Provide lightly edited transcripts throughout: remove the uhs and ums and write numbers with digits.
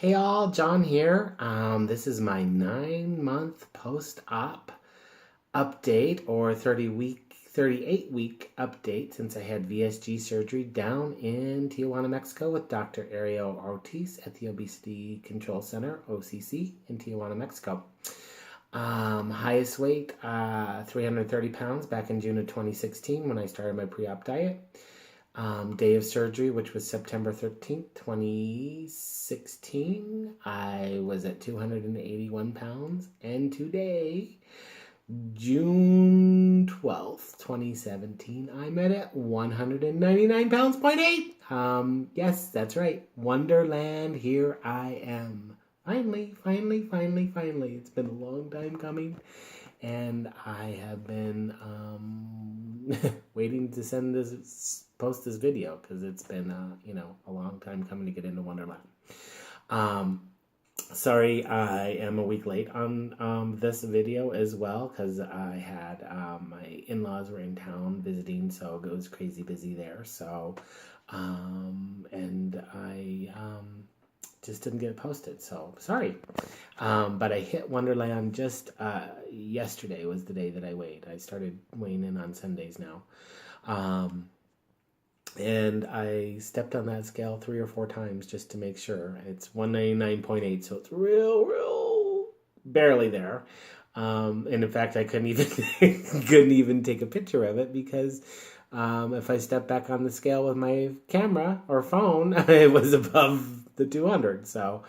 Hey all, John here. This is my 9-month post-op update or 38-week update since I had VSG surgery down in Tijuana, Mexico with Dr. Ariel Ortiz at the Obesity Control Center, OCC, in Tijuana, Mexico. Highest weight, 330 pounds back in June of 2016 when I started my pre-op diet. Day of surgery, which was September 13th, 2016, I was at 281 pounds. And today, June 12th, 2017, I'm at 199 pounds, 0.8. Yes, that's right. Wonderland, here I am. Finally. It's been a long time coming. And I have been waiting to post this video because it's been a long time coming to get into Wonderland. Sorry, I am a week late on this video as well because I had my in-laws were in town visiting, so it was crazy busy there. So, and I just didn't get it posted, so sorry. But I hit Wonderland just yesterday was the day that I weighed. I started weighing in on Sundays now. And I stepped on that scale 3 or 4 times just to make sure. It's 199.8, so it's real barely there. And in fact, I couldn't even take a picture of it because if I step back on the scale with my camera or phone, it was above the 200. So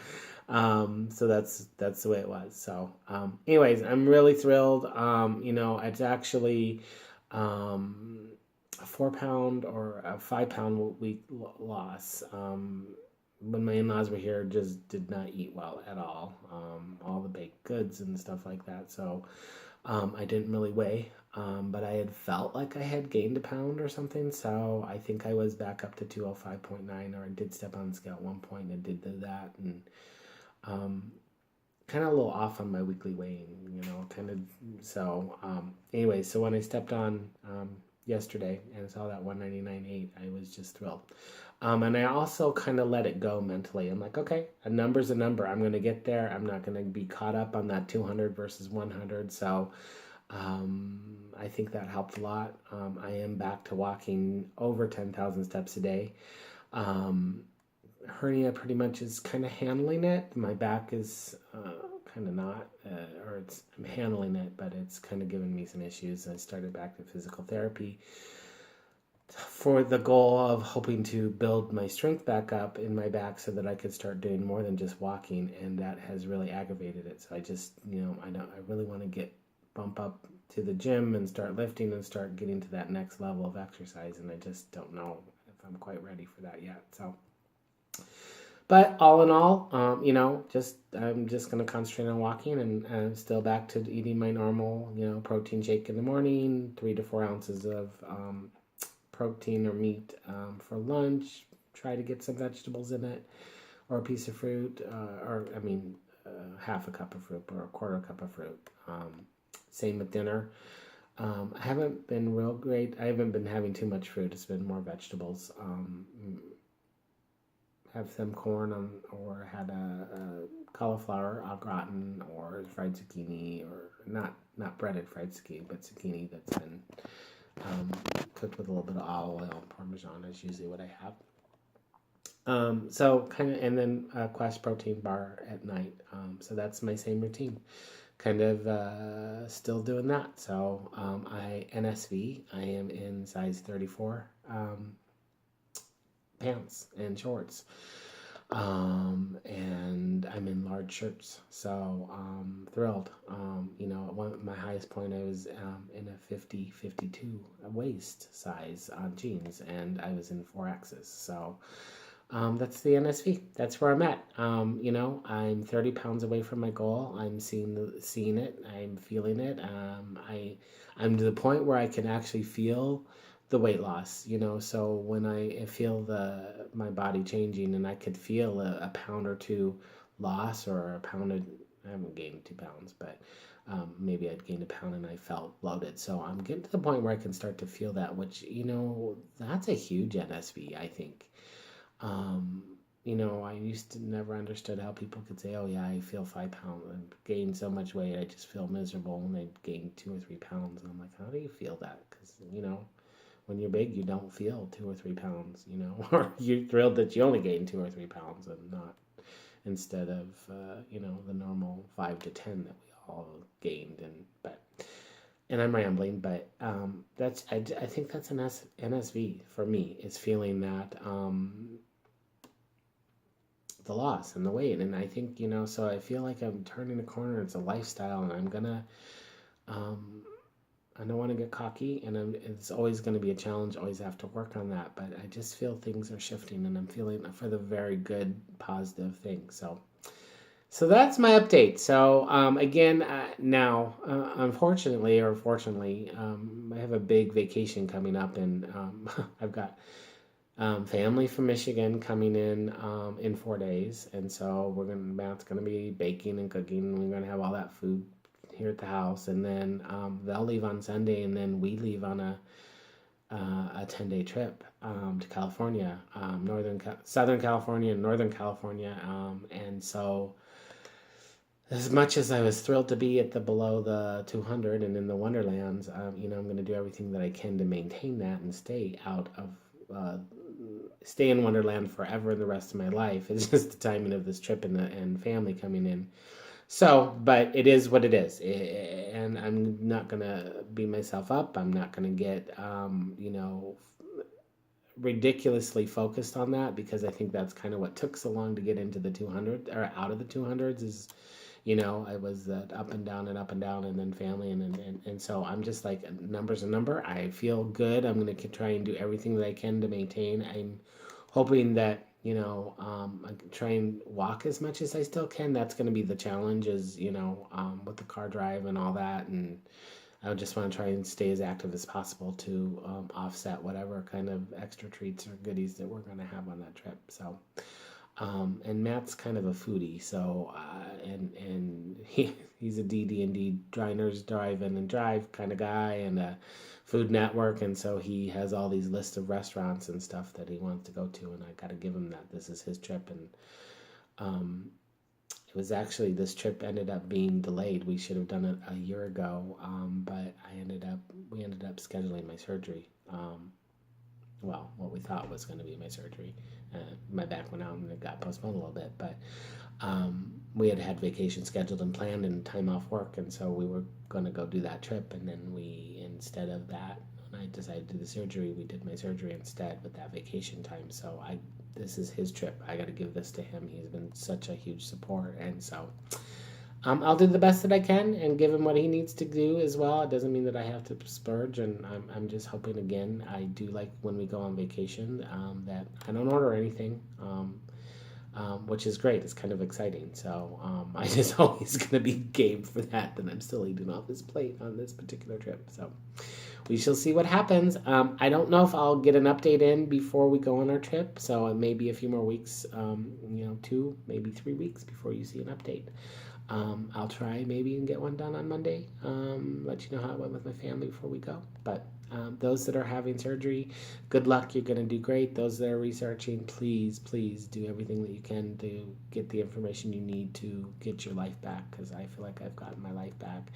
that's the way it was. So anyways, I'm really thrilled. It's actually a 4-pound or a 5-pound weight loss. When my in-laws were here, just did not eat well at all. All the baked goods and stuff like that. So I didn't really weigh, but I had felt like I had gained a pound or something. So I think I was back up to 205.9, or I did step on the scale at one point and did do that. And kind of a little off on my weekly weighing, So anyway, so when I stepped on yesterday and saw that 199.8, I was just thrilled. And I also kind of let it go mentally. I'm like, okay, a number's a number. I'm going to get there. I'm not going to be caught up on that 200 versus 100. So I think that helped a lot. I am back to walking over 10,000 steps a day. Hernia pretty much is kind of handling it. My back is kind of not, I'm handling it, but it's kind of given me some issues. I started back to physical therapy for the goal of hoping to build my strength back up in my back so that I could start doing more than just walking, and that has really aggravated it. So I just, I really want to bump up to the gym and start lifting and start getting to that next level of exercise, and I just don't know if I'm quite ready for that yet. So, but all in all, I'm just going to concentrate on walking, and I'm still back to eating my normal, protein shake in the morning, 3 to 4 ounces of protein or meat for lunch. Try to get some vegetables in it, or a piece of fruit, half a cup of fruit or a quarter cup of fruit. Same with dinner. I haven't been real great. I haven't been having too much fruit. It's been more vegetables. Have some corn or had a cauliflower au gratin or fried zucchini, or not breaded fried zucchini, but zucchini that's been cooked with a little bit of olive oil and Parmesan is usually what I have. So kind of, and then a Quest protein bar at night. So that's my same routine. Kind of still doing that. So I am in size 34 pants and shorts. And I'm in large shirts, so thrilled. My highest point, I was in a 52 waist size on jeans, and I was in 4Xs. So that's the NSV. That's where I'm at. I'm 30 pounds away from my goal. I'm seeing it. I'm feeling it. I'm to the point where I can actually feel the weight loss, so when I feel my body changing, and I could feel a pound or 2 loss, or a pound I haven't gained 2 pounds, but maybe I'd gained a pound and I felt bloated. So I'm getting to the point where I can start to feel that, which, that's a huge NSV, I think. I used to never understood how people could say, oh yeah, I feel 5 pounds and gained so much weight, I just feel miserable, and I gained 2 or 3 pounds. And I'm like, how do you feel that? Because, when you're big, you don't feel 2 or 3 pounds, or you're thrilled that you only gained 2 or 3 pounds and not instead of, the normal 5 to 10 that we all gained. And I'm rambling, but I think that's an NSV for me, is feeling that, the loss and the weight. And I think, so I feel like I'm turning the corner. It's a lifestyle, and I'm gonna, I don't want to get cocky, and it's always going to be a challenge, always have to work on that. But I just feel things are shifting, and I'm feeling for the very good, positive things. So that's my update. So again, now, unfortunately or fortunately, I have a big vacation coming up, and I've got family from Michigan coming in 4 days, and so Matt's gonna be baking and cooking, and we're gonna have all that food here at the house, and then they'll leave on Sunday, and then we leave on a 10-day trip to California, Southern California and Northern California, and so as much as I was thrilled to be at the below the 200 and in the Wonderlands, I'm going to do everything that I can to maintain that and stay in Wonderland forever in the rest of my life. It's just the timing of this trip and family coming in. So, but it is what it is, and I'm not going to beat myself up. I'm not going to get, ridiculously focused on that, because I think that's kind of what took so long to get into the 200 or out of the 200s is, I was up and down and then family. And so I'm just like, a number's a number. I feel good. I'm going to try and do everything that I can to maintain. I'm hoping that, I can try and walk as much as I still can. That's going to be the challenge, is, with the car drive and all that. And I just want to try and stay as active as possible to offset whatever kind of extra treats or goodies that we're going to have on that trip. So, and Matt's kind of a foodie, so and he's a DD&D diners, drive-in and drive kind of guy, and a Food Network, and so he has all these lists of restaurants and stuff that he wants to go to, and I got to give him that. This is his trip, and it was actually, this trip ended up being delayed. We should have done it a year ago, but we ended up scheduling my surgery. Well, what we thought was going to be my surgery. My back went out and it got postponed a little bit, but we had vacation scheduled and planned and time off work, and so we were going to go do that trip, and then instead of that, when I decided to do the surgery, we did my surgery instead with that vacation time. So this is his trip. I got to give this to him. He's been such a huge support, and so I'll do the best that I can and give him what he needs to do as well. It doesn't mean that I have to splurge, and I'm just hoping, again, I do like when we go on vacation, that I don't order anything, which is great. It's kind of exciting. So I just always going to be game for that I'm still eating off his plate on this particular trip. So we shall see what happens. I don't know if I'll get an update in before we go on our trip, so it may be a few more weeks, 2, maybe 3 weeks before you see an update. I'll try maybe and get one done on Monday. Let you know how it went with my family before we go. But those that are having surgery, good luck. You're going to do great. Those that are researching, please do everything that you can to get the information you need to get your life back, because I feel like I've gotten my life back.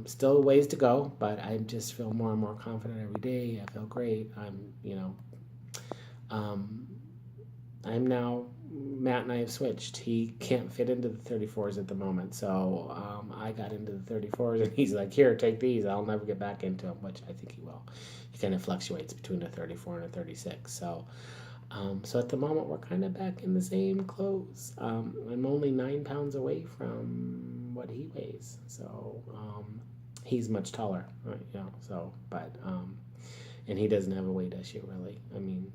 Still ways to go, but I just feel more and more confident every day. I feel great. I'm now, Matt and I have switched. He can't fit into the 34s at the moment, so I got into the 34s, and he's like, here, take these. I'll never get back into them, which I think he will. He kind of fluctuates between a 34 and a 36, so at the moment, we're kind of back in the same clothes. I'm only 9 pounds away from what he weighs, so he's much taller, right? And he doesn't have a weight issue, really. I mean,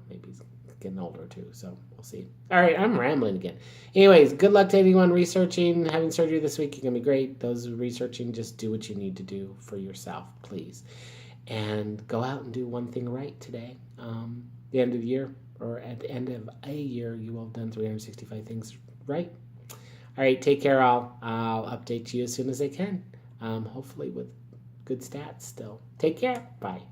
maybe he's getting older too, so we'll see. All right, I'm rambling again. Anyways, good luck to anyone researching, having surgery this week. You're going to be great. Those researching, just do what you need to do for yourself, please. And go out and do one thing right today. The end of the year, or at the end of a year, you will have done 365 things right. All right, take care, all. I'll update you as soon as I can, hopefully with good stats still. Take care. Bye.